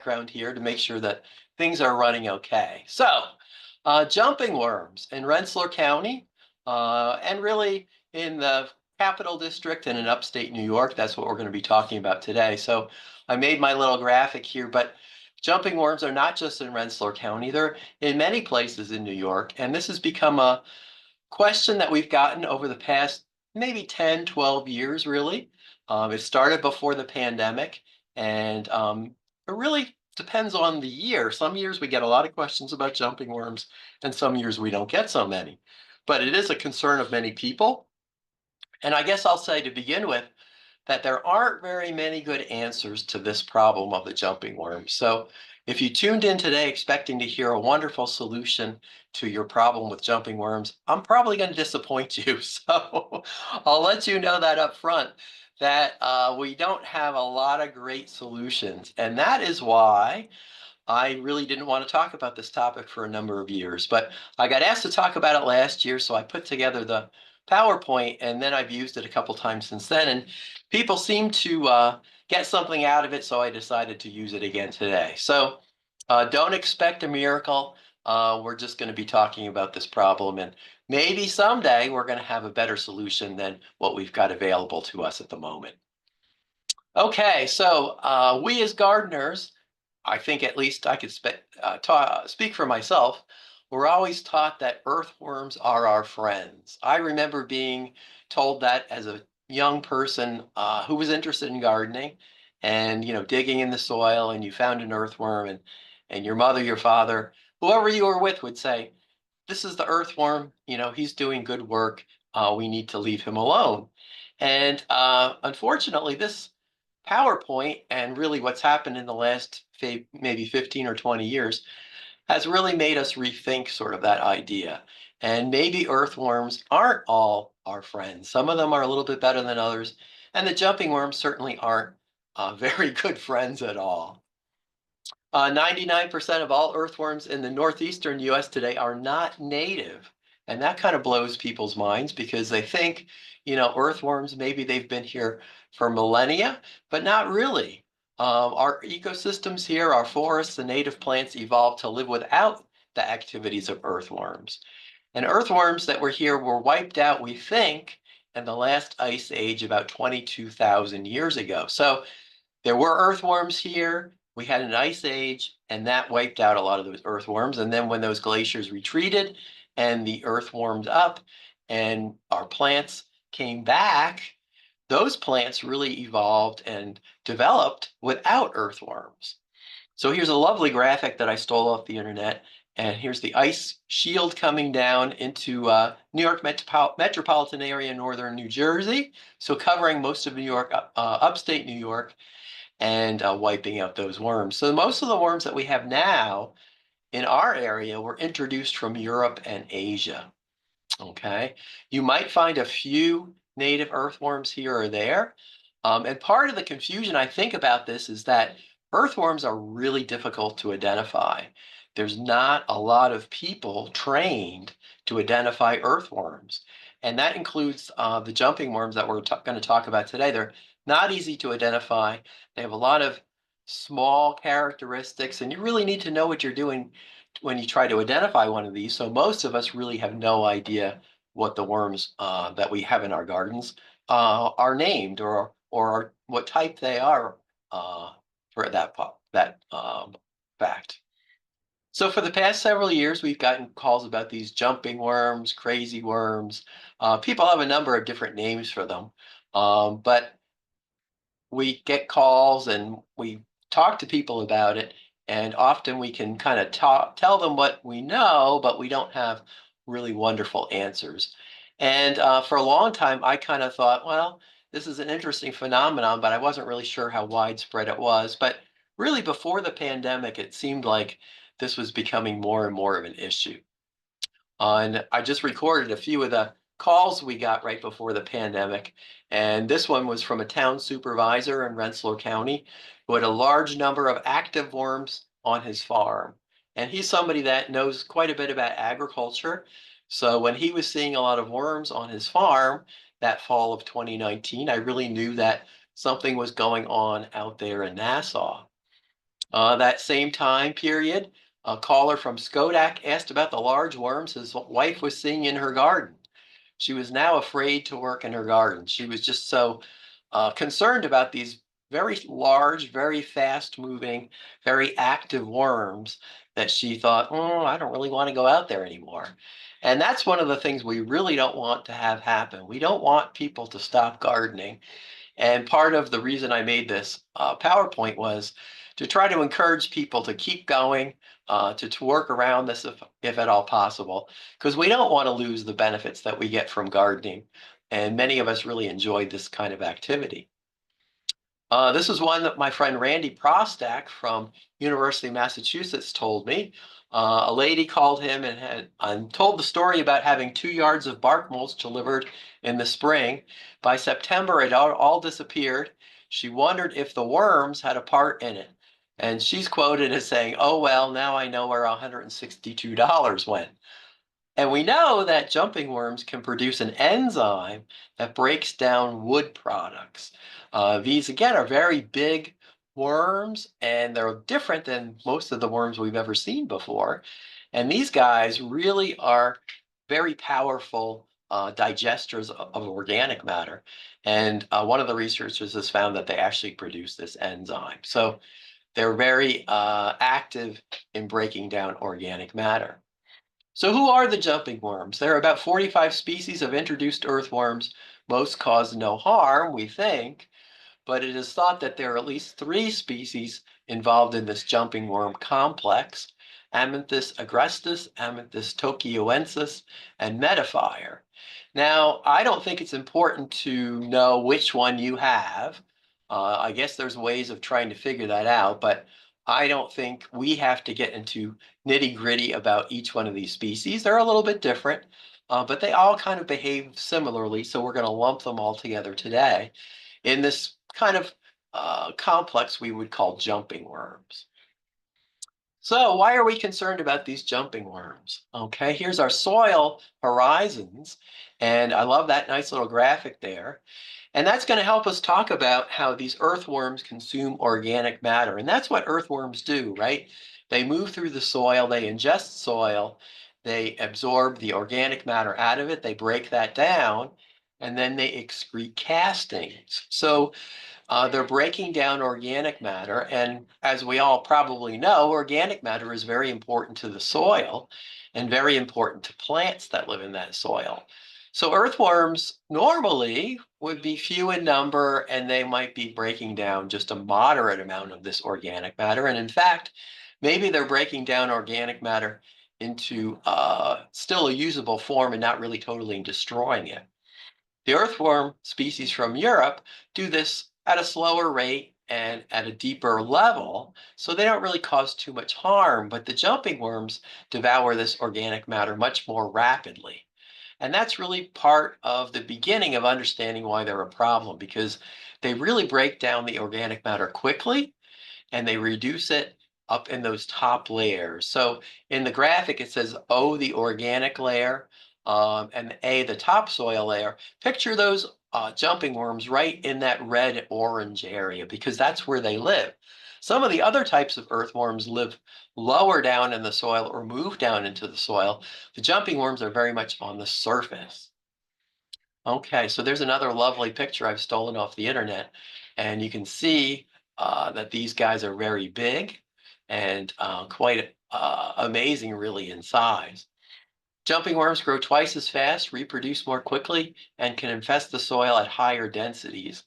Background here to make sure that things are running okay. So, jumping worms in Rensselaer County, and really in the Capital District and in upstate New York. That's what we're going to be talking about today. So, I made my little graphic here, but jumping worms are not just in Rensselaer County, they're in many places in New York. And this has become a question that we've gotten over the past maybe 10, 12 years, really. It started before the pandemic, and it really depends on the year. Some years we get a lot of questions about jumping worms, and some years we don't get so many. But it is a concern of many people. And I guess I'll say to begin with that there aren't very many good answers to this problem of the jumping worm. So if you tuned in today expecting to hear a wonderful solution to your problem with jumping worms, I'm probably going to disappoint you. So I'll let you know that up front that we don't have a lot of great solutions. And that is why I really didn't want to talk about this topic for a number of years, but I got asked to talk about it last year, so I put together the PowerPoint, and then I've used it a couple times since then, and people seem to get something out of it, so I decided to use it again today. So don't expect a miracle. We're just going to be talking about this problem, and maybe someday we're going to have a better solution than what we've got available to us at the moment. Okay, so we as gardeners, I think at least I could speak for myself. We're always taught that earthworms are our friends. I remember being told that as a young person who was interested in gardening and, digging in the soil, and you found an earthworm, and your mother, your father, whoever you were with would say, this is the earthworm, he's doing good work. We need to leave him alone. And unfortunately, this PowerPoint and really what's happened in the last maybe 15 or 20 years has really made us rethink sort of that idea. And maybe earthworms aren't all our friends. Some of them are a little bit better than others. And the jumping worms certainly aren't very good friends at all. 99% of all earthworms in the northeastern US today are not native. And that kind of blows people's minds because they think, earthworms, maybe they've been here for millennia, but not really. Our ecosystems here, our forests, the native plants evolved to live without the activities of earthworms. And earthworms that were here were wiped out, we think, in the last ice age about 22,000 years ago. So there were earthworms here. We had an ice age, and that wiped out a lot of those earthworms. And then when those glaciers retreated and the earth warmed up and our plants came back, those plants really evolved and developed without earthworms. So here's a lovely graphic that I stole off the internet. And here's the ice shield coming down into New York metropolitan area, northern New Jersey. So covering most of New York, upstate New York, and wiping out those worms. So most of the worms that we have now in our area were introduced from Europe and Asia. Okay, you might find a few native earthworms here or there. And part of the confusion I think about this is that earthworms are really difficult to identify. There's not a lot of people trained to identify earthworms. And that includes the jumping worms that we're going to talk about today. They're not easy to identify. They have a lot of small characteristics, and you really need to know what you're doing when you try to identify one of these. So most of us really have no idea what the worms that we have in our gardens are named, or what type they are for that fact. So for the past several years, we've gotten calls about these jumping worms, crazy worms. People have a number of different names for them, but we get calls and we talk to people about it, and often we can kind of tell them what we know, but we don't have really wonderful answers. And for a long time, I kind of thought, well, this is an interesting phenomenon, but I wasn't really sure how widespread it was. But really, before the pandemic, it seemed like this was becoming more and more of an issue. And I just recorded a few of the calls we got right before the pandemic. And this one was from a town supervisor in Rensselaer County who had a large number of active worms on his farm. And he's somebody that knows quite a bit about agriculture. So when he was seeing a lot of worms on his farm that fall of 2019, I really knew that something was going on out there in Nassau. That same time period, a caller from Skodak asked about the large worms his wife was seeing in her garden. She was now afraid to work in her garden. She was just so concerned about these very large, very fast moving, very active worms that she thought, oh, I don't really want to go out there anymore. And that's one of the things we really don't want to have happen. We don't want people to stop gardening. And part of the reason I made this PowerPoint was to try to encourage people to keep going, to work around this if at all possible, because we don't want to lose the benefits that we get from gardening. And many of us really enjoy this kind of activity. This is one that my friend Randy Prostak from University of Massachusetts told me. A lady called him and told the story about having 2 yards of bark mulch delivered in the spring. By September, it all disappeared. She wondered if the worms had a part in it. And she's quoted as saying, "Oh, well, now I know where $162 went." And we know that jumping worms can produce an enzyme that breaks down wood products. These, again, are very big worms, and they're different than most of the worms we've ever seen before. And these guys really are very powerful digesters of organic matter. And one of the researchers has found that they actually produce this enzyme. So they're very active in breaking down organic matter. So who are the jumping worms? There are about 45 species of introduced earthworms. Most cause no harm, we think, but it is thought that there are at least 3 species involved in this jumping worm complex: Amanthus agrestis, Amanthus tokyoensis, and Metafire. Now, I don't think it's important to know which one you have. I guess there's ways of trying to figure that out, but I don't think we have to get into nitty-gritty about each one of these species. They're a little bit different, but they all kind of behave similarly, so we're going to lump them all together today in this kind of complex we would call jumping worms. So why are we concerned about these jumping worms? Okay, here's our soil horizons, and I love that nice little graphic there. And that's going to help us talk about how these earthworms consume organic matter. And that's what earthworms do, right? They move through the soil, they ingest soil, they absorb the organic matter out of it, they break that down, and then they excrete castings. So they're breaking down organic matter. And as we all probably know, organic matter is very important to the soil and very important to plants that live in that soil. So earthworms normally would be few in number, and they might be breaking down just a moderate amount of this organic matter. And in fact, maybe they're breaking down organic matter into still a usable form and not really totally destroying it. The earthworm species from Europe do this at a slower rate and at a deeper level, so they don't really cause too much harm, but the jumping worms devour this organic matter much more rapidly. And that's really part of the beginning of understanding why they're a problem, because they really break down the organic matter quickly and they reduce it up in those top layers. So in the graphic, it says O, the organic layer, and A, the topsoil layer. Picture those jumping worms right in that red orange area, because that's where they live. Some of the other types of earthworms live lower down in the soil or move down into the soil. The jumping worms are very much on the surface. Okay, so there's another lovely picture I've stolen off the internet, and you can see that these guys are very big and quite amazing, really, in size. Jumping worms grow twice as fast, reproduce more quickly, and can infest the soil at higher densities.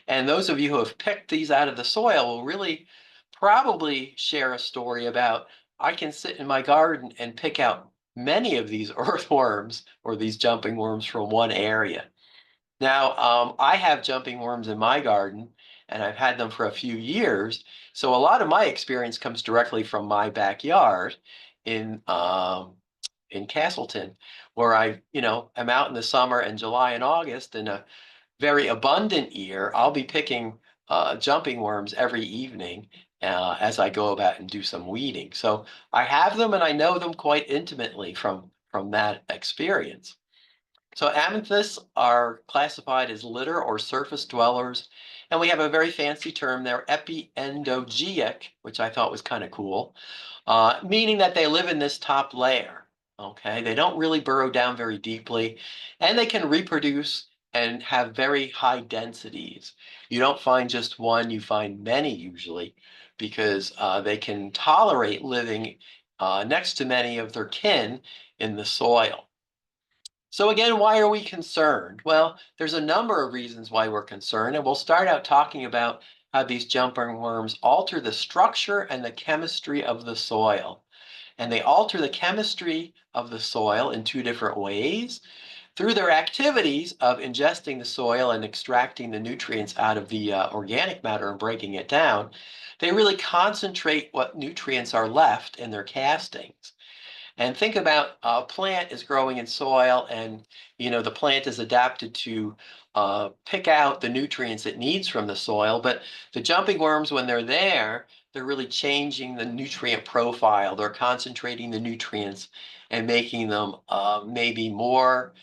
And those of you who have picked these out of the soil will really probably share a story about, I can sit in my garden and pick out many of these earthworms or these jumping worms from one area. Now, I have jumping worms in my garden, and I've had them for a few years. So a lot of my experience comes directly from my backyard in Castleton, where am out in the summer and July and August. In a very abundant year, I'll be picking jumping worms every evening as I go about and do some weeding. So I have them and I know them quite intimately from that experience. So amethysts are classified as litter or surface dwellers, and we have a very fancy term there, epiendogic, which I thought was kind of cool, meaning that they live in this top layer. Okay, they don't really burrow down very deeply, and they can reproduce and have very high densities. You don't find just one, you find many usually, because they can tolerate living next to many of their kin in the soil. So again, why are we concerned? Well, there's a number of reasons why we're concerned, and we'll start out talking about how these jumping worms alter the structure and the chemistry of the soil. And they alter the chemistry of the soil in two different ways. Through their activities of ingesting the soil and extracting the nutrients out of the organic matter and breaking it down, they really concentrate what nutrients are left in their castings. And think about a plant is growing in soil, and the plant is adapted to pick out the nutrients it needs from the soil. But the jumping worms, when they're there, they're really changing the nutrient profile. They're concentrating the nutrients and making them maybe more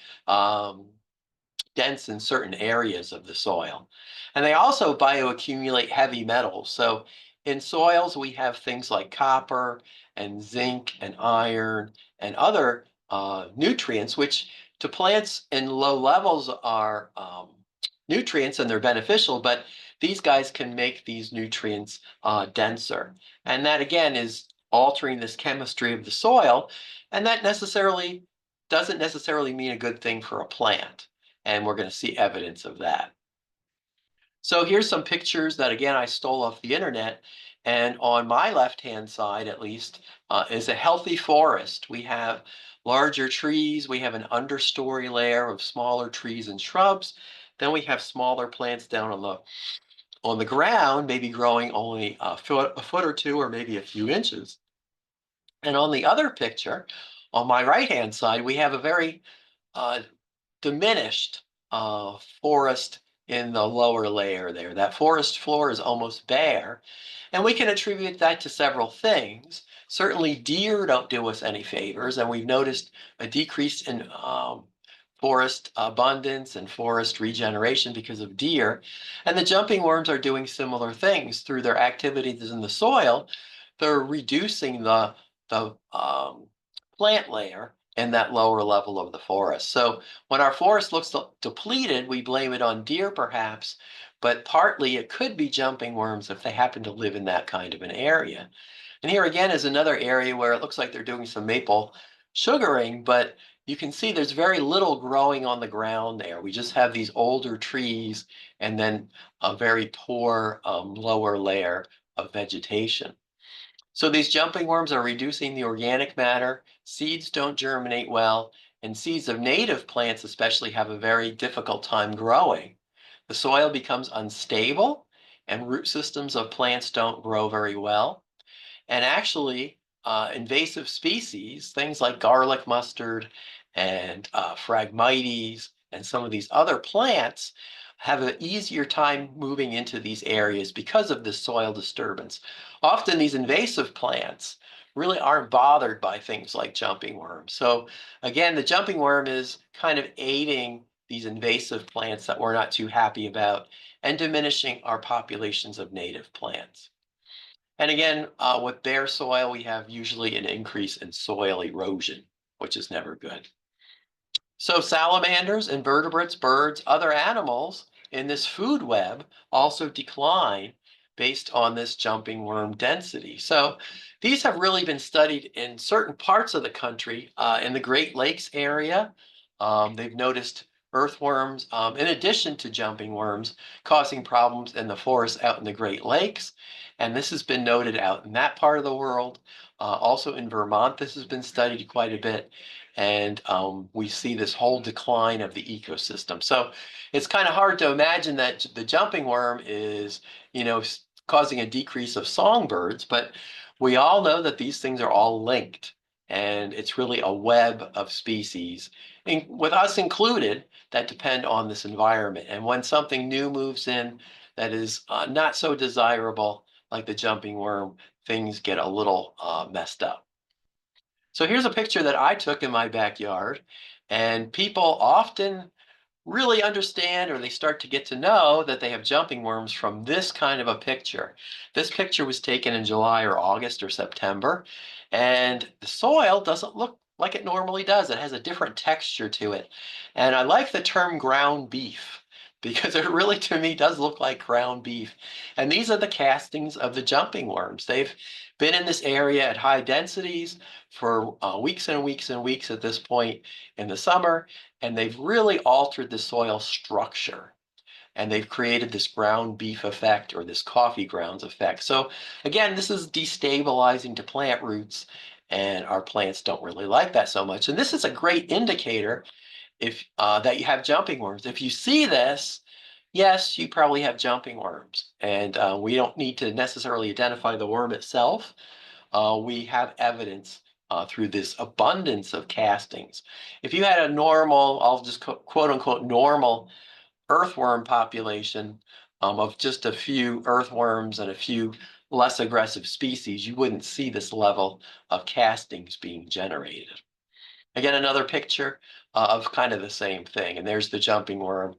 dense in certain areas of the soil. And they also bioaccumulate heavy metals. So in soils, we have things like copper and zinc and iron and other nutrients, which to plants in low levels are nutrients and they're beneficial, but these guys can make these nutrients denser. And that again is altering this chemistry of the soil. And that necessarily doesn't necessarily mean a good thing for a plant. And we're going to see evidence of that. So here's some pictures that, again, I stole off the internet. And on my left-hand side, at least, is a healthy forest. We have larger trees. We have an understory layer of smaller trees and shrubs. Then we have smaller plants down on the ground, maybe growing only a foot or two, or maybe a few inches. And on the other picture, on my right-hand side, we have a very uh, diminished forest in the lower layer there. That forest floor is almost bare. And we can attribute that to several things. Certainly, deer don't do us any favors, and we've noticed a decrease in forest abundance and forest regeneration because of deer. And the jumping worms are doing similar things through their activities in the soil. They're reducing the plant layer in that lower level of the forest. So when our forest looks depleted, we blame it on deer perhaps, but partly it could be jumping worms if they happen to live in that kind of an area. And here again is another area where it looks like they're doing some maple sugaring, but you can see there's very little growing on the ground there. We just have these older trees and then a very poor lower layer of vegetation. So these jumping worms are reducing the organic matter. Seeds don't germinate well, and seeds of native plants especially have a very difficult time growing. The soil becomes unstable, and root systems of plants don't grow very well. And actually, invasive species, things like garlic mustard and Phragmites and some of these other plants, have an easier time moving into these areas because of this soil disturbance. Often these invasive plants really aren't bothered by things like jumping worms. So again, the jumping worm is kind of aiding these invasive plants that we're not too happy about and diminishing our populations of native plants. And again, with bare soil, we have usually an increase in soil erosion, which is never good. So salamanders, invertebrates, birds, other animals in this food web also decline based on this jumping worm density. So these have really been studied in certain parts of the country, in the Great Lakes area. They've noticed earthworms, in addition to jumping worms, causing problems in the forests out in the Great Lakes. And this has been noted out in that part of the world. Also in Vermont, this has been studied quite a bit. And we see this whole decline of the ecosystem. So it's kind of hard to imagine that the jumping worm is, causing a decrease of songbirds, but we all know that these things are all linked. And it's really a web of species, with us included, that depend on this environment. And when something new moves in that is not so desirable, like the jumping worm, things get a little messed up. So here's a picture that I took in my backyard, and people often really understand or they start to get to know that they have jumping worms from this kind of a picture. This picture was taken in July or August or September, and the soil doesn't look like it normally does. It has a different texture to it. And I like the term ground beef because it really, to me, does look like ground beef. And these are the castings of the jumping worms. They've been in this area at high densities for weeks and weeks and weeks at this point in the summer, and they've really altered the soil structure, and they've created this ground beef effect or this coffee grounds effect. So again, this is destabilizing to plant roots, and our plants don't really like that so much. And this is a great indicator if that you have jumping worms. If you see this, yes, you probably have jumping worms, and we don't need to necessarily identify the worm itself. We have evidence through this abundance of castings. If you had a normal, I'll just quote unquote normal earthworm population of just a few earthworms and a few less aggressive species, you wouldn't see this level of castings being generated. Again, another picture of kind of the same thing. And there's the jumping worm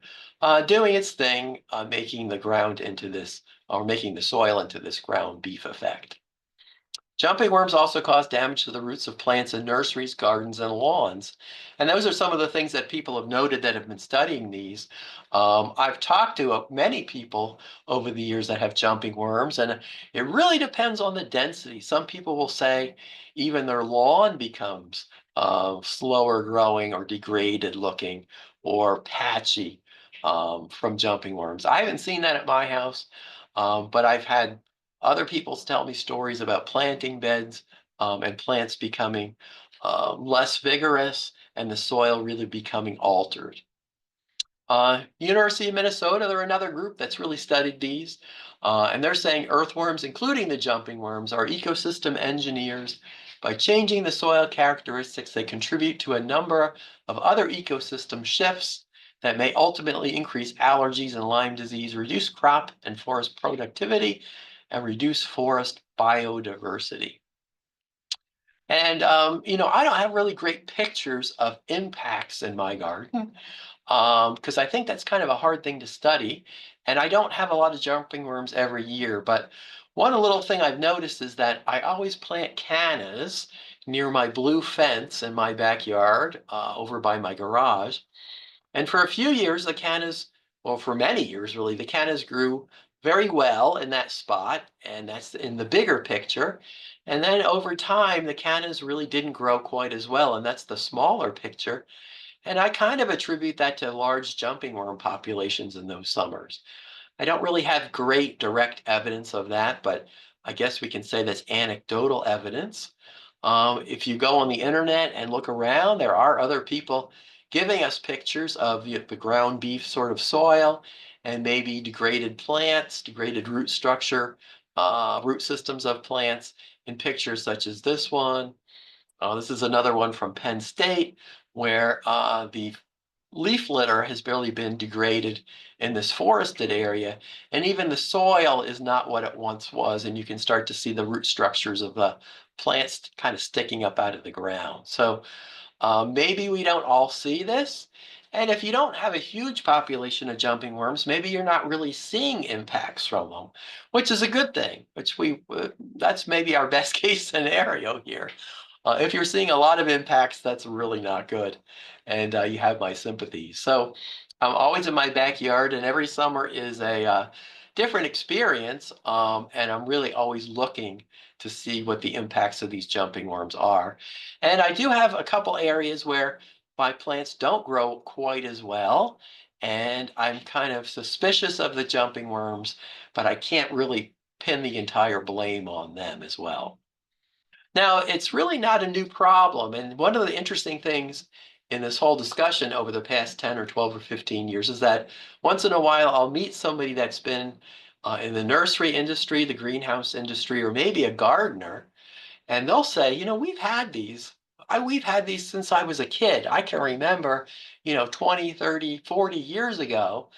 doing its thing, making the ground into this, or making the soil into this ground beef effect. Jumping worms also cause damage to the roots of plants in nurseries, gardens, and lawns. And those are some of the things that people have noted that have been studying these. I've talked to many people over the years that have jumping worms, and it really depends on the density. Some people will say even their lawn becomes slower growing or degraded looking or patchy from jumping worms. I haven't seen that at my house, but I've had other people tell me stories about planting beds and plants becoming less vigorous and the soil really becoming altered. University of Minnesota, they're another group that's really studied these. And they're saying earthworms, including the jumping worms, are ecosystem engineers. By changing the soil characteristics, they contribute to a number of other ecosystem shifts that may ultimately increase allergies and Lyme disease, reduce crop and forest productivity, and reduce forest biodiversity. And, I don't have really great pictures of impacts in my garden because I think that's kind of a hard thing to study. And I don't have a lot of jumping worms every year. But one little thing I've noticed is that I always plant cannas near my blue fence in my backyard over by my garage. And for a few years, the cannas, well, for many years really, the cannas grew very well in that spot, and that's in the bigger picture. And then over time, the cannas really didn't grow quite as well, and that's the smaller picture. And I kind of attribute that to large jumping worm populations in those summers. I don't really have great direct evidence of that, but I guess we can say that's anecdotal evidence. If you go on the internet and look around, there are other people giving us pictures of the ground beef sort of soil and maybe degraded plants, degraded root structure, root systems of plants in pictures such as this one. This is another one from Penn State where the leaf litter has barely been degraded in this forested area, and even the soil is not what it once was, and you can start to see the root structures of the plants kind of sticking up out of the ground. So maybe we don't all see this. And if you don't have a huge population of jumping worms, maybe you're not really seeing impacts from them, which is a good thing, which that's maybe our best case scenario here. If you're seeing a lot of impacts, that's really not good. And you have my sympathy. So I'm always in my backyard, and every summer is a different experience. And I'm really always looking to see what the impacts of these jumping worms are. And I do have a couple areas where my plants don't grow quite as well. And I'm kind of suspicious of the jumping worms, but I can't really pin the entire blame on them as well. Now, it's really not a new problem. And one of the interesting things in this whole discussion over the past 10 or 12 or 15 years is that once in a while I'll meet somebody that's been in the nursery industry, the greenhouse industry, or maybe a gardener, and they'll say, we've had these. We've had these since I was a kid. I can remember, 20, 30, 40 years ago,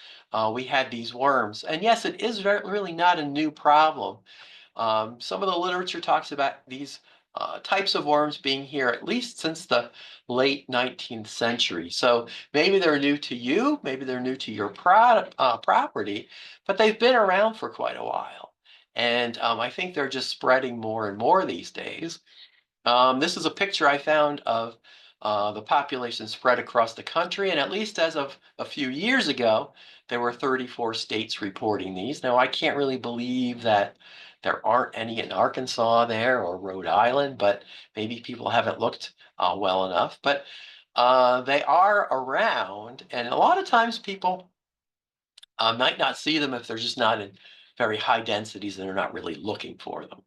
we had these worms. And yes, it is really not a new problem. Some of the literature talks about these types of worms being here at least since the late 19th century. So maybe they're new to you, maybe they're new to your property, but they've been around for quite a while. And I think they're just spreading more and more these days. This is a picture I found of the population spread across the country, and at least as of a few years ago, there were 34 states reporting these. Now, I can't really believe that there aren't any in Arkansas there or Rhode Island, but maybe people haven't looked well enough. But they are around, and a lot of times people might not see them if they're just not in very high densities and they're not really looking for them.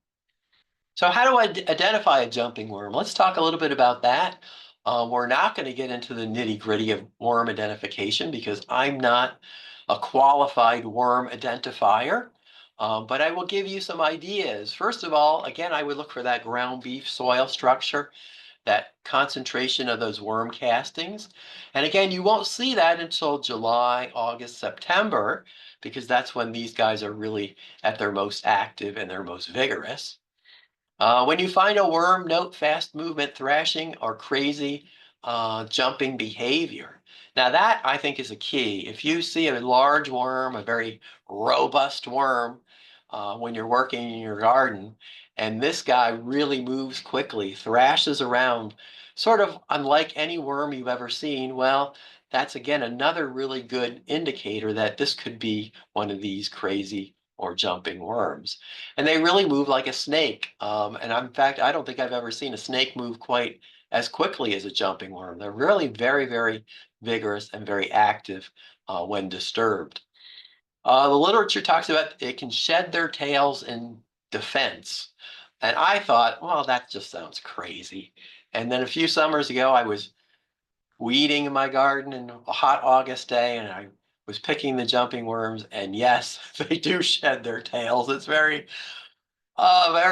So how do I identify a jumping worm? Let's talk a little bit about that. We're not going to get into the nitty-gritty of worm identification because I'm not a qualified worm identifier, but I will give you some ideas. First of all, again, I would look for that ground beef soil structure, that concentration of those worm castings. And again, you won't see that until July, August, September, because that's when these guys are really at their most active and their most vigorous. When you find a worm, note fast movement, thrashing, or crazy jumping behavior. Now that I think is a key. If you see a large worm, a very robust worm, when you're working in your garden, and this guy really moves quickly, thrashes around, sort of unlike any worm you've ever seen, well, that's again another really good indicator that this could be one of these crazy or jumping worms. And they really move like a snake. And in fact, I don't think I've ever seen a snake move quite as quickly as a jumping worm. They're really very, very vigorous and very active when disturbed. The literature talks about it can shed their tails in defense. And I thought, well, that just sounds crazy. And then a few summers ago, I was weeding in my garden in a hot August day, and I was picking the jumping worms. And yes, they do shed their tails. It's very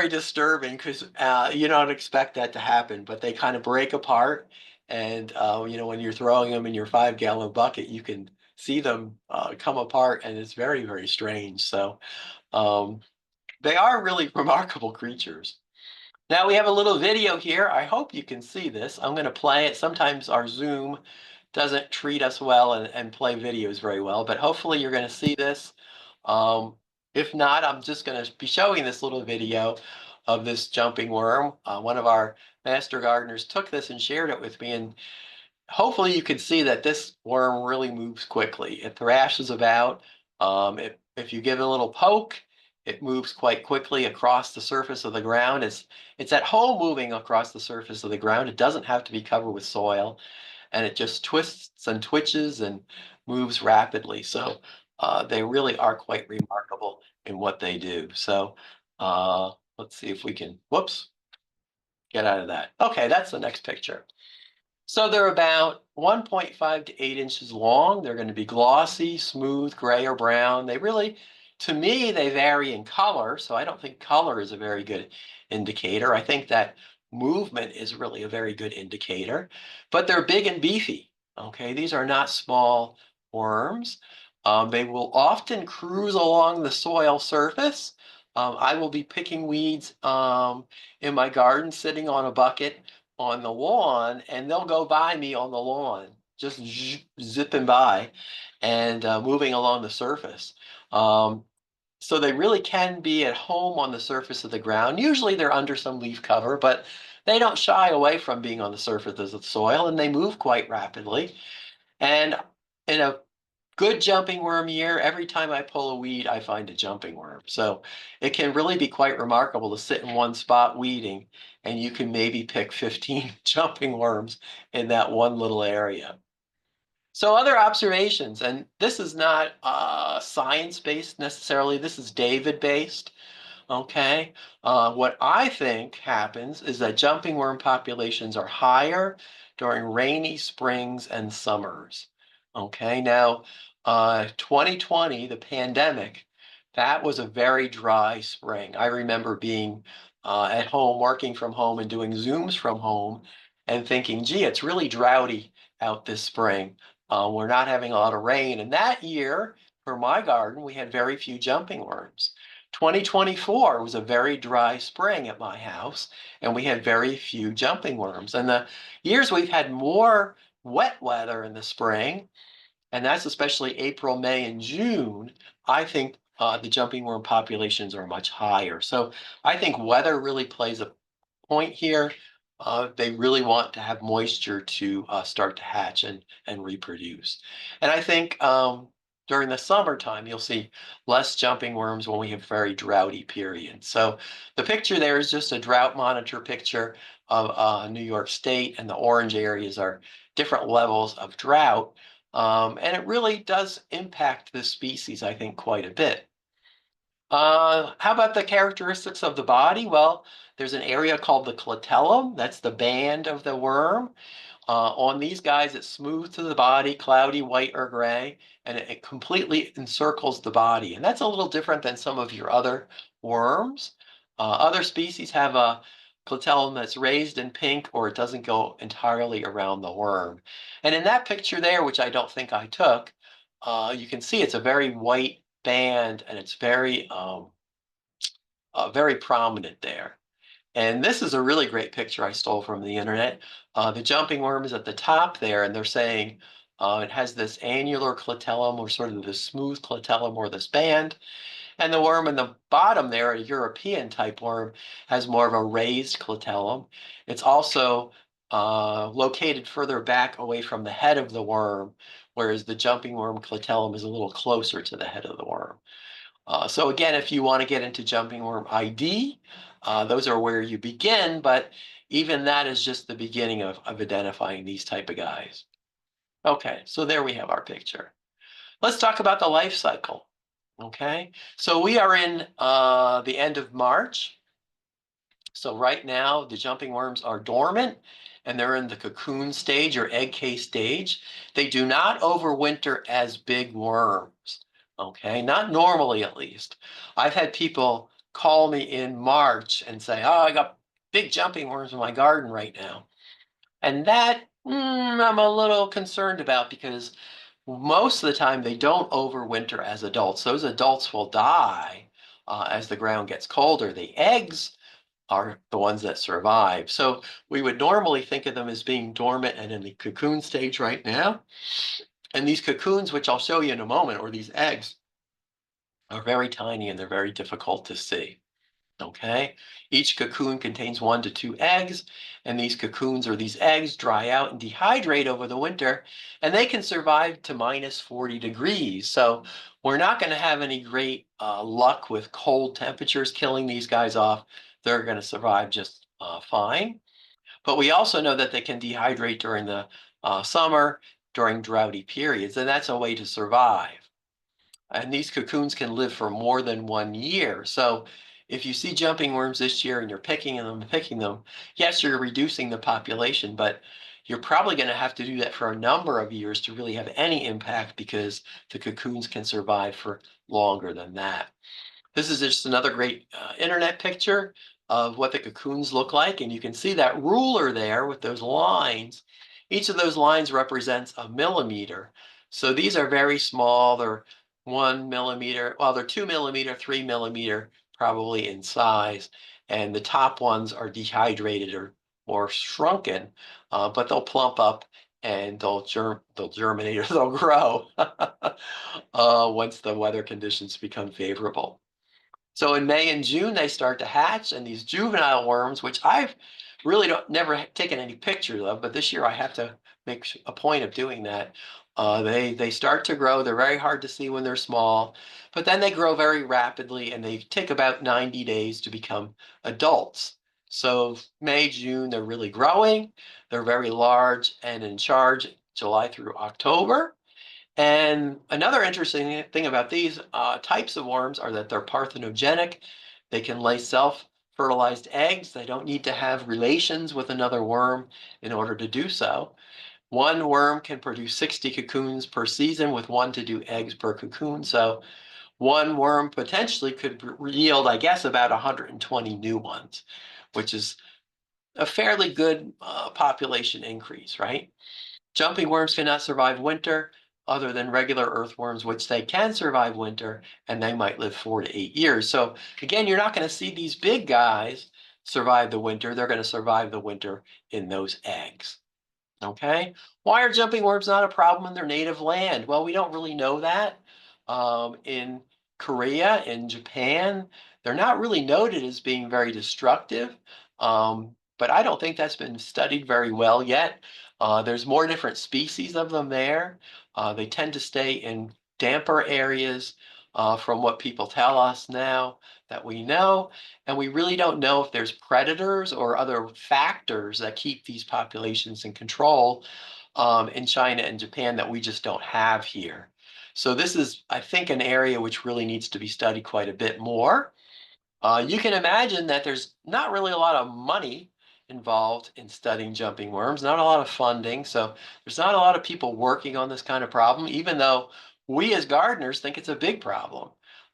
disturbing because you don't expect that to happen, but they kind of break apart. And when you're throwing them in your 5-gallon bucket, you can see them come apart, and it's very, very strange. So um, they are really remarkable creatures. Now we have a little video here. I hope you can see this. I'm going to play it. Sometimes our Zoom doesn't treat us well and play videos very well, but hopefully you're going to see this. Um, if not, I'm just going to be showing this little video of this jumping worm. One of our master gardeners took this and shared it with me, and hopefully you can see that this worm really moves quickly. It thrashes about. If you give it a little poke, it moves quite quickly across the surface of the ground. It's at home moving across the surface of the ground. It doesn't have to be covered with soil, and it just twists and twitches and moves rapidly. So they really are quite remarkable in what they do. So let's see if we can, whoops, get out of that. Okay, that's the next picture. So they're about 1.5 to 8 inches long. They're going to be glossy, smooth, gray or brown. They really, to me, they vary in color. So I don't think color is a very good indicator. I think that movement is really a very good indicator. But they're big and beefy. Okay, these are not small worms. They will often cruise along the soil surface. I will be picking weeds in my garden, sitting on a bucket on the lawn, and they'll go by me on the lawn, just zipping by and moving along the surface. Um, so they really can be at home on the surface of the ground. Usually they're under some leaf cover, but they don't shy away from being on the surface of the soil, and they move quite rapidly. And in a good jumping worm year, every time I pull a weed, I find a jumping worm. So it can really be quite remarkable to sit in one spot weeding, and you can maybe pick 15 jumping worms in that one little area. So other observations, and this is not science-based necessarily, this is David-based. Okay. What I think happens is that jumping worm populations are higher during rainy springs and summers. Okay. Now, 2020, the pandemic, that was a very dry spring. I remember being at home, working from home and doing Zooms from home and thinking, gee, it's really droughty out this spring. We're not having a lot of rain. And that year, for my garden, we had very few jumping worms. 2024 was a very dry spring at my house, and we had very few jumping worms. And the years we've had more wet weather in the spring, and that's especially April, May, and June, I think the jumping worm populations are much higher. So I think weather really plays a point here. They really want to have moisture to start to hatch and reproduce. And I think during the summertime, you'll see less jumping worms when we have very droughty periods. So the picture there is just a drought monitor picture of New York State, and the orange areas are different levels of drought. And it really does impact the species, I think, quite a bit. How about the characteristics of the body? Well, there's an area called the clitellum. That's the band of the worm. On these guys, it's smooth to the body, cloudy, white or gray, and it completely encircles the body. And that's a little different than some of your other worms. Other species have a clitellum that's raised in pink, or it doesn't go entirely around the worm. And in that picture there, which I don't think I took, you can see it's a very white band, and it's very prominent there. And this is a really great picture I stole from the internet. The jumping worm is at the top there, and they're saying it has this annular clitellum, or sort of this smooth clitellum, or this band. And the worm in the bottom there, a European type worm, has more of a raised clitellum. It's also located further back away from the head of the worm, whereas the jumping worm clitellum is a little closer to the head of the worm. So again, if you want to get into jumping worm ID, those are where you begin, but even that is just the beginning of identifying these type of guys. Okay, so there we have our picture. Let's talk about the life cycle. Okay, so we are in the end of March. So right now, the jumping worms are dormant, and they're in the cocoon stage or egg case stage. They do not overwinter as big worms. Okay, not normally at least. I've had people call me in March and say, "Oh, I got big jumping worms in my garden right now." And that I'm a little concerned about, because most of the time they don't overwinter as adults. Those adults will die as the ground gets colder. The eggs are the ones that survive. So we would normally think of them as being dormant and in the cocoon stage right now. And these cocoons, which I'll show you in a moment, or these eggs, are very tiny, and they're very difficult to see. Okay, each cocoon contains 1 to 2 eggs, and these cocoons, or these eggs, dry out and dehydrate over the winter, and they can survive to minus 40 degrees. So we're not going to have any great luck with cold temperatures killing these guys off. They're going to survive just fine. But we also know that they can dehydrate during the summer, during droughty periods, and that's a way to survive. And these cocoons can live for more than 1 year. So if you see jumping worms this year and you're picking them, yes, you're reducing the population, but you're probably going to have to do that for a number of years to really have any impact, because the cocoons can survive for longer than that. This is just another great internet picture of what the cocoons look like. And you can see that ruler there with those lines. Each of those lines represents a millimeter. So these are very small. They're 1 millimeter, well, they're 2 millimeter, 3 millimeter, probably in size. And the top ones are dehydrated or shrunken, but they'll plump up, and they'll germinate, or they'll grow once the weather conditions become favorable. So in May and June, they start to hatch, and these juvenile worms, which I've really never taken any pictures of, but this year I have to make a point of doing that. They start to grow. They're very hard to see when they're small, but then they grow very rapidly, and they take about 90 days to become adults. So May, June, they're really growing. They're very large and in charge July through October. And another interesting thing about these types of worms are that they're parthenogenic. They can lay self-fertilized eggs. They don't need to have relations with another worm in order to do so. One worm can produce 60 cocoons per season, with 1 to 2 eggs per cocoon. So one worm potentially could yield, I guess, about 120 new ones, which is a fairly good population increase, right? Jumping worms cannot survive winter. other than regular earthworms, which they can survive winter and they might live 4 to 8 years. So again, you're not going to see these big guys survive the winter. They're going to survive the winter in those eggs. Okay. Why are jumping worms not a problem in their native land? Well, we don't really know that. In Korea, in Japan, they're not really noted as being very destructive. But I don't think that's been studied very well yet. There's more different species of them there. They tend to stay in damper areas, from what people tell us now that we know. And we really don't know if there's predators or other factors that keep these populations in control, in China and Japan that we just don't have here. So this is, I think, an area which really needs to be studied quite a bit more. You can imagine that there's not really a lot of money involved in studying jumping worms, not a lot of funding. So there's not a lot of people working on this kind of problem, even though we as gardeners think it's a big problem.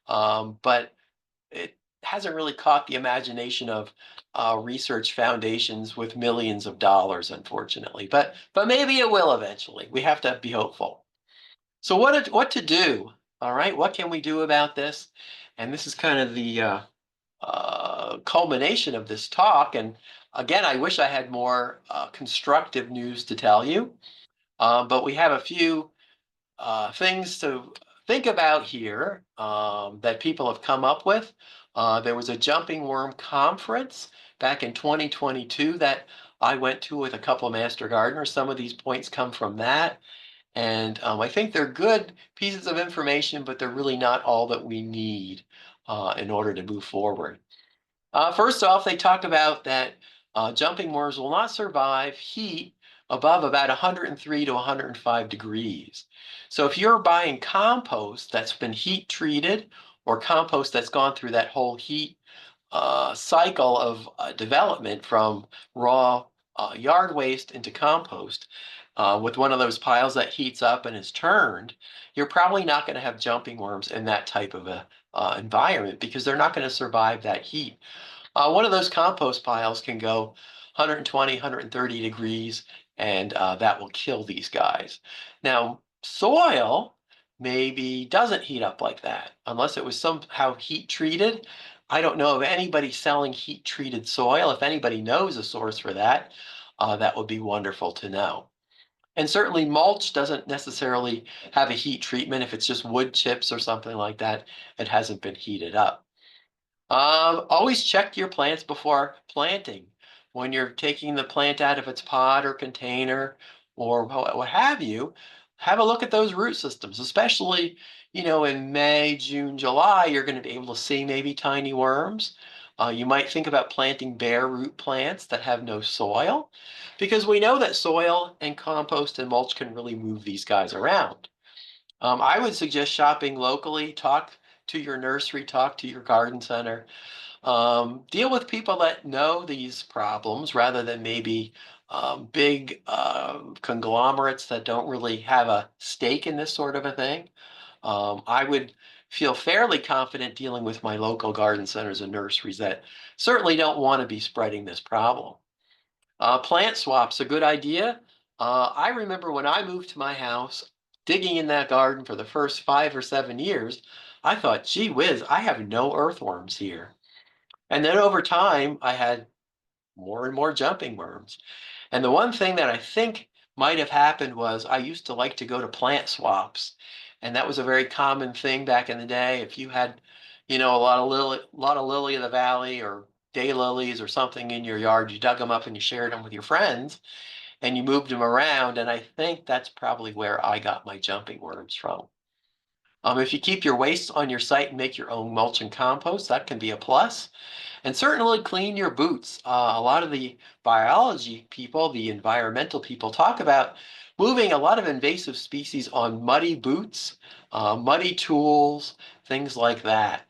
But it hasn't really caught the imagination of research foundations with millions of dollars, unfortunately. But maybe it will eventually. We have to be hopeful. So what to do? All right, what can we do about this? And this is kind of the culmination of this talk. And again, I wish I had more constructive news to tell you, but we have a few things to think about here, that people have come up with. There was a jumping worm conference back in 2022 that I went to with a couple of master gardeners. Some of these points come from that. And I think they're good pieces of information, but they're really not all that we need in order to move forward. First off, they talk about that jumping worms will not survive heat above about 103 to 105 degrees. So if you're buying compost that's been heat treated, or compost that's gone through that whole heat cycle of development from raw yard waste into compost, with one of those piles that heats up and is turned, you're probably not going to have jumping worms in that type of a environment, because they're not going to survive that heat. One of those compost piles can go 120, 130 degrees, and that will kill these guys. Now, soil maybe doesn't heat up like that unless it was somehow heat treated. I don't know of anybody selling heat treated soil. If anybody knows a source for that, that would be wonderful to know. And certainly mulch doesn't necessarily have a heat treatment. If it's just wood chips or something like that, it hasn't been heated up. Always check your plants before planting. When you're taking the plant out of its pot or container or what have you, have a look at those root systems, especially, in May, June, July, you're going to be able to see maybe tiny worms. You might think about planting bare root plants that have no soil, because we know that soil and compost and mulch can really move these guys around. I would suggest shopping locally. Talk to your nursery, talk to your garden center. Deal with people that know these problems rather than maybe big conglomerates that don't really have a stake in this sort of a thing. I would feel fairly confident dealing with my local garden centers and nurseries that certainly don't want to be spreading this problem. Plant swaps, a good idea. I remember when I moved to my house, digging in that garden for the first 5 or 7 years, I thought, gee whiz, I have no earthworms here. And then over time, I had more and more jumping worms. And the one thing that I think might have happened was I used to like to go to plant swaps. And that was a very common thing back in the day. If you had, a lot of lily of the valley or daylilies or something in your yard, you dug them up and you shared them with your friends and you moved them around. And I think that's probably where I got my jumping worms from. If you keep your waste on your site and make your own mulch and compost, that can be a plus. And certainly clean your boots. A lot of the biology people, the environmental people, talk about moving a lot of invasive species on muddy boots, muddy tools, things like that.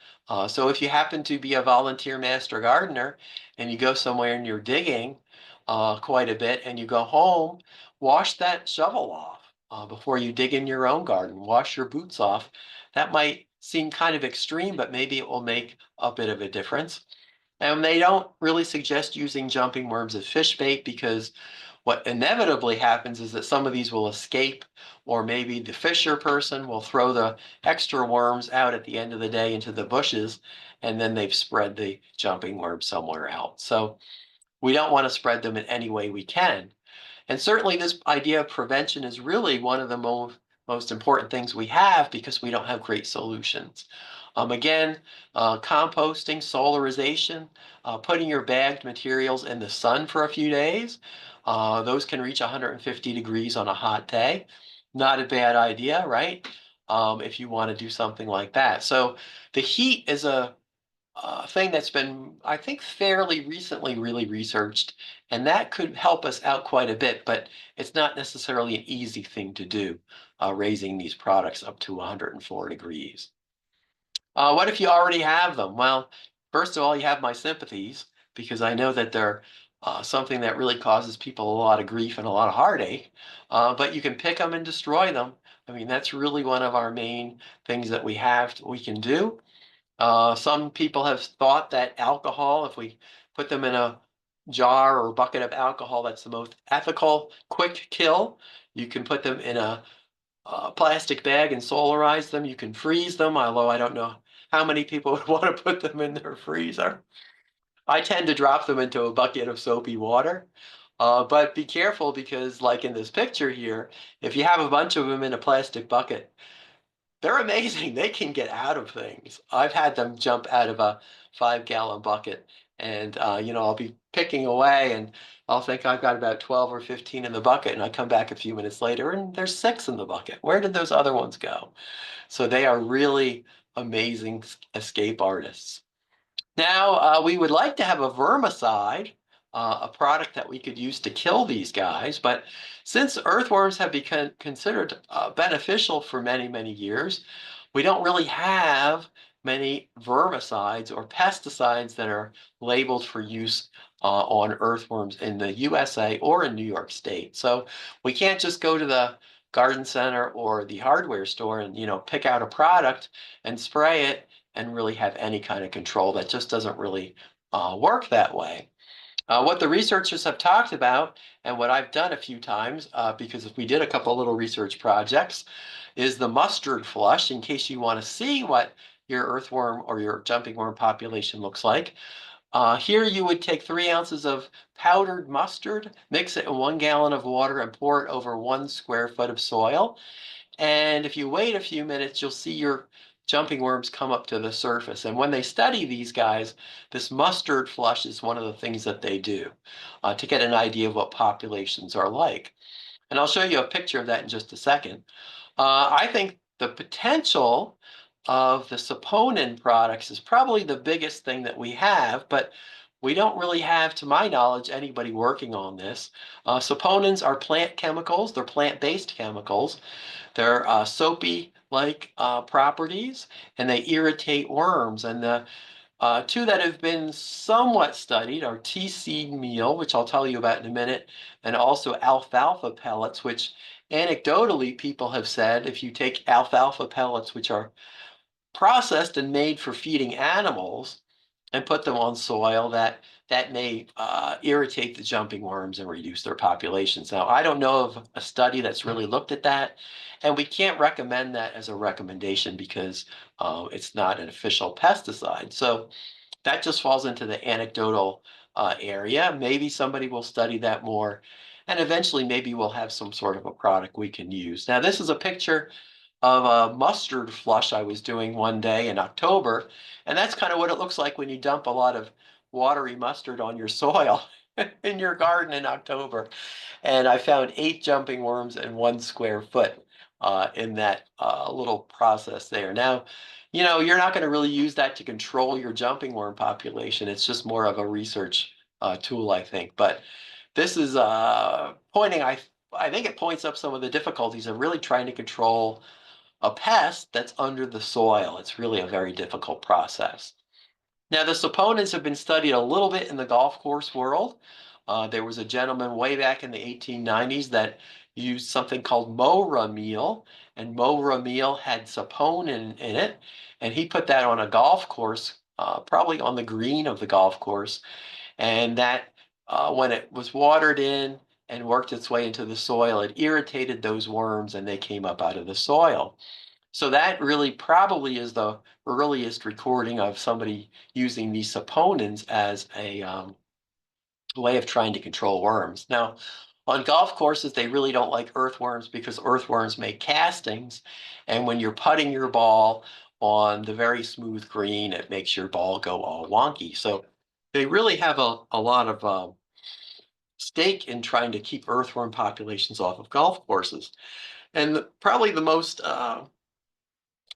So if you happen to be a volunteer master gardener and you go somewhere and you're digging quite a bit and you go home, wash that shovel off before you dig in your own garden. Wash your boots off. That might seem kind of extreme, but maybe it will make a bit of a difference. And they don't really suggest using jumping worms as fish bait because what inevitably happens is that some of these will escape, or maybe the fisher person will throw the extra worms out at the end of the day into the bushes, and then they've spread the jumping worm somewhere else. So we don't want to spread them in any way we can. And certainly this idea of prevention is really one of the most important things we have because we don't have great solutions. Again, composting, solarization, putting your bagged materials in the sun for a few days. Those can reach 150 degrees on a hot day. Not a bad idea, right? If you want to do something like that. So the heat is a thing that's been, I think, fairly recently really researched, and that could help us out quite a bit, but it's not necessarily an easy thing to do, raising these products up to 104 degrees. What if you already have them? Well, first of all, you have my sympathies because I know that they're something that really causes people a lot of grief and a lot of heartache, but you can pick them and destroy them. I mean, that's really one of our main things that we can do. Some people have thought that alcohol, if we put them in a jar or bucket of alcohol, that's the most ethical, quick kill. You can put them in a plastic bag and solarize them. You can freeze them, although I don't know how many people would want to put them in their freezer. I tend to drop them into a bucket of soapy water. But be careful because, like in this picture here, if you have a bunch of them in a plastic bucket, they're amazing. They can get out of things. I've had them jump out of a 5-gallon bucket, and I'll be picking away, and I'll think I've got about 12 or 15 in the bucket, and I come back a few minutes later, and there's 6 in the bucket. Where did those other ones go? So they are really amazing escape artists. Now, we would like to have a vermicide, a product that we could use to kill these guys, but since earthworms have become considered beneficial for many, many years, we don't really have many vermicides or pesticides that are labeled for use on earthworms in the USA or in New York State. So we can't just go to the garden center or the hardware store and, pick out a product and spray it and really have any kind of control. That just doesn't really work that way. What the researchers have talked about, and what I've done a few times, because we did a couple little research projects, is the mustard flush, in case you want to see what your earthworm or your jumping worm population looks like. Here you would take 3 ounces of powdered mustard, mix it in 1 gallon of water, and pour it over 1 square foot of soil. And if you wait a few minutes, you'll see your jumping worms come up to the surface. And when they study these guys, this mustard flush is one of the things that they do to get an idea of what populations are like. And I'll show you a picture of that in just a second. I think the potential of the saponin products is probably the biggest thing that we have, but we don't really have, to my knowledge, anybody working on this. Saponins are plant chemicals. They're plant-based chemicals. They're soapy-like properties, and they irritate worms. And the two that have been somewhat studied are tea seed meal, which I'll tell you about in a minute, and also alfalfa pellets, which anecdotally people have said if you take alfalfa pellets, which are processed and made for feeding animals, and put them on soil, that may irritate the jumping worms and reduce their populations. Now, I don't know of a study that's really looked at that, and we can't recommend that as a recommendation because it's not an official pesticide. So that just falls into the anecdotal area. Maybe somebody will study that more, and eventually maybe we'll have some sort of a product we can use. Now, this is a picture of a mustard flush I was doing one day in October, and that's kind of what it looks like when you dump a lot of watery mustard on your soil in your garden in October. And I found 8 jumping worms in 1 square foot in that little process there. Now, you're not going to really use that to control your jumping worm population. It's just more of a research tool, I think. But this is I think it points up some of the difficulties of really trying to control a pest that's under the soil. It's really a very difficult process. Now, the saponins have been studied a little bit in the golf course world. There was a gentleman way back in the 1890s that used something called Mora meal, and Mora meal had saponin in it, and he put that on a golf course probably on the green of the golf course. And that when it was watered in and worked its way into the soil, it irritated those worms and they came up out of the soil. So that really probably is the earliest recording of somebody using these saponins as a way of trying to control worms. Now, on golf courses, they really don't like earthworms because earthworms make castings. And when you're putting your ball on the very smooth green, it makes your ball go all wonky. So they really have a lot of stake in trying to keep earthworm populations off of golf courses. And probably the most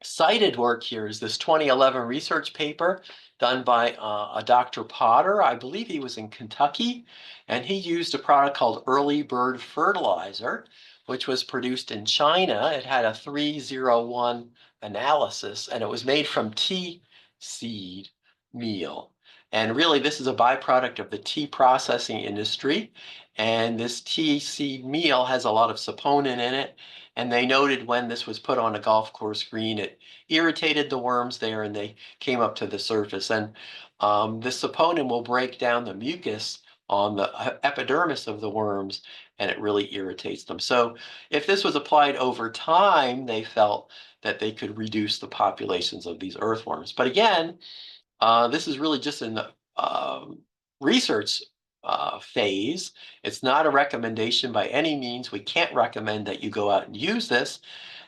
cited work here is this 2011 research paper done by a Dr. Potter. I believe he was in Kentucky, and he used a product called early bird fertilizer, which was produced in China. It had a 301 analysis, and it was made from tea seed meal. And really, this is a byproduct of the tea processing industry. And this tea seed meal has a lot of saponin in it. And they noted when this was put on a golf course green, it irritated the worms there and they came up to the surface. And this saponin will break down the mucus on the epidermis of the worms and it really irritates them. So if this was applied over time, they felt that they could reduce the populations of these earthworms. But again, this is really just in the research phase. It's not a recommendation by any means. We can't recommend that you go out and use this.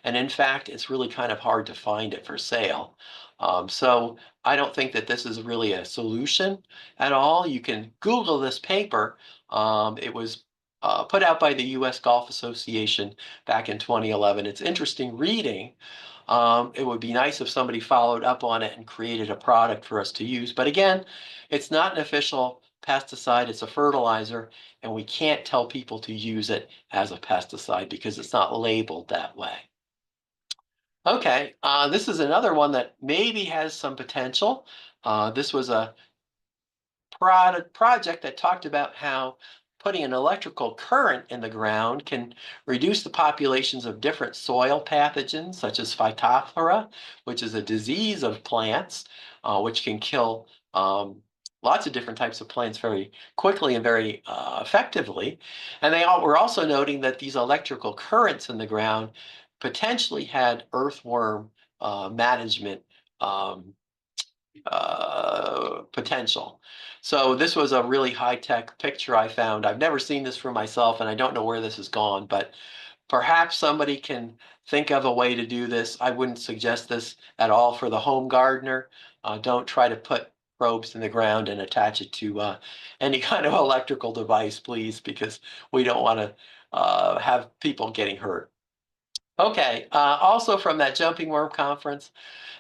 And in fact, it's really kind of hard to find it for sale. So I don't think that this is really a solution at all. You can Google this paper. It was put out by the U.S. Golf Association back in 2011. It's interesting reading. It would be nice if somebody followed up on it and created a product for us to use. But again, it's not an official pesticide, it's a fertilizer, and we can't tell people to use it as a pesticide because it's not labeled that way. Okay, this is another one that maybe has some potential. This was a project that talked about how putting an electrical current in the ground can reduce the populations of different soil pathogens, such as Phytophthora, which is a disease of plants, which can kill lots of different types of plants very quickly and very effectively. And they were also noting that these electrical currents in the ground potentially had earthworm management potential. So this was a really high-tech picture I found. I've never seen this for myself, and I don't know where this has gone, but perhaps somebody can think of a way to do this. I wouldn't suggest this at all for the home gardener. Don't try to put probes in the ground and attach it to any kind of electrical device, please, because we don't want to have people getting hurt. Okay, also from that jumping worm conference,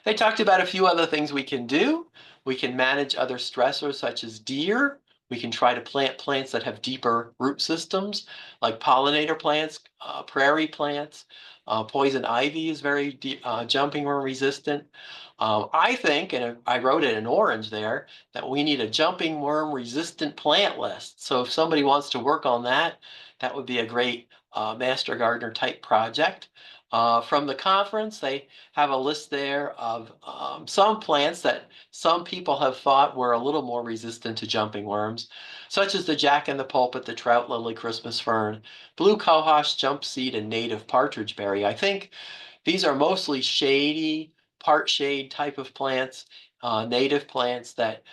they talked about a few other things we can do. We can manage other stressors such as deer. We can try to plant plants that have deeper root systems, like pollinator plants, prairie plants. Poison ivy is very jumping worm resistant. I think, and I wrote it in orange there, that we need a jumping worm resistant plant list. So if somebody wants to work on that, that would be a great master gardener type project. From the conference, they have a list there of some plants that some people have thought were a little more resistant to jumping worms, such as the jack in the pulpit, the trout lily, Christmas fern, blue cohosh, jump seed, and native partridge berry. I think these are mostly shady, part shade type of plants, native plants that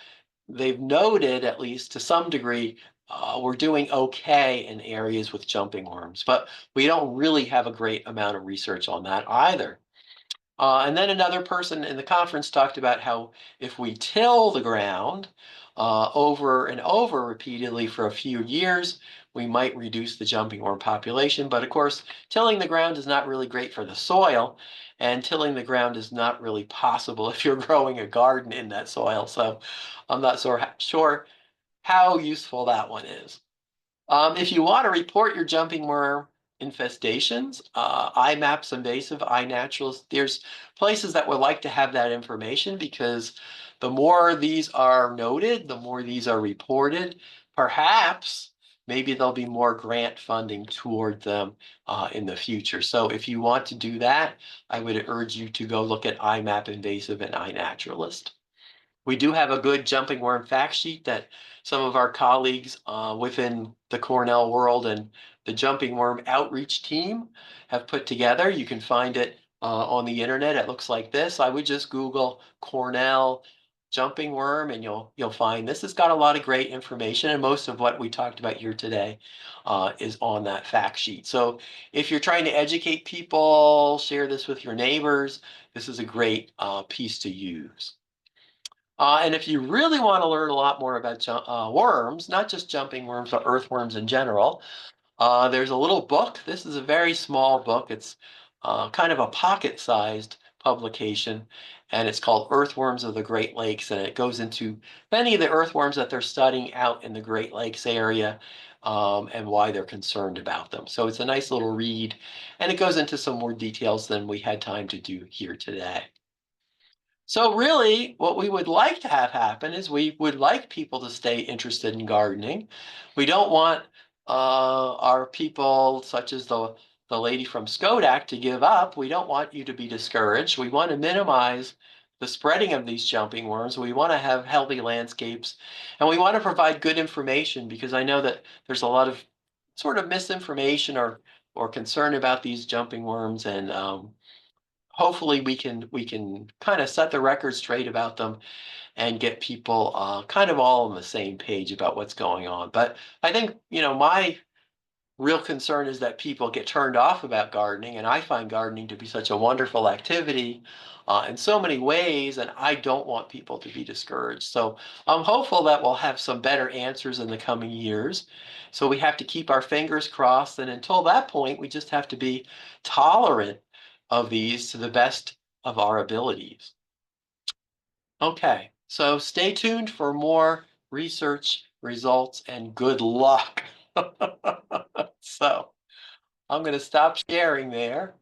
they've noted, at least to some degree, we're doing okay in areas with jumping worms, but we don't really have a great amount of research on that either. And then another person in the conference talked about how if we till the ground over and over repeatedly for a few years, we might reduce the jumping worm population. But of course, tilling the ground is not really great for the soil, and tilling the ground is not really possible if you're growing a garden in that soil. So I'm not sure how useful that one is. If you want to report your jumping worm infestations, IMAPS Invasive, iNaturalist, there's places that would like to have that information because the more these are noted, the more these are reported, perhaps maybe there'll be more grant funding toward them in the future. So if you want to do that, I would urge you to go look at IMAP Invasive and iNaturalist. We do have a good jumping worm fact sheet that some of our colleagues within the Cornell world and the jumping worm outreach team have put together. You can find it on the internet. It looks like this. I would just Google Cornell jumping worm and you'll find this has got a lot of great information, and most of what we talked about here today is on that fact sheet. So if you're trying to educate people, share this with your neighbors, this is a great piece to use. And if you really want to learn a lot more about worms, not just jumping worms, but earthworms in general, there's a little book. This is a very small book. It's kind of a pocket-sized publication, and it's called Earthworms of the Great Lakes, and it goes into many of the earthworms that they're studying out in the Great Lakes area, and why they're concerned about them. So it's a nice little read, and it goes into some more details than we had time to do here today. So really, what we would like to have happen is we would like people to stay interested in gardening. We don't want our people, such as the lady from Skodak, to give up. We don't want you to be discouraged. We want to minimize the spreading of these jumping worms. We want to have healthy landscapes, and we want to provide good information, because I know that there's a lot of sort of misinformation or concern about these jumping worms, and hopefully we can kind of set the record straight about them and get people kind of all on the same page about what's going on. But I think, my real concern is that people get turned off about gardening, and I find gardening to be such a wonderful activity in so many ways, and I don't want people to be discouraged. So I'm hopeful that we'll have some better answers in the coming years. So we have to keep our fingers crossed, and until that point, we just have to be tolerant of these to the best of our abilities. Okay, so stay tuned for more research results, and good luck. So I'm going to stop sharing there.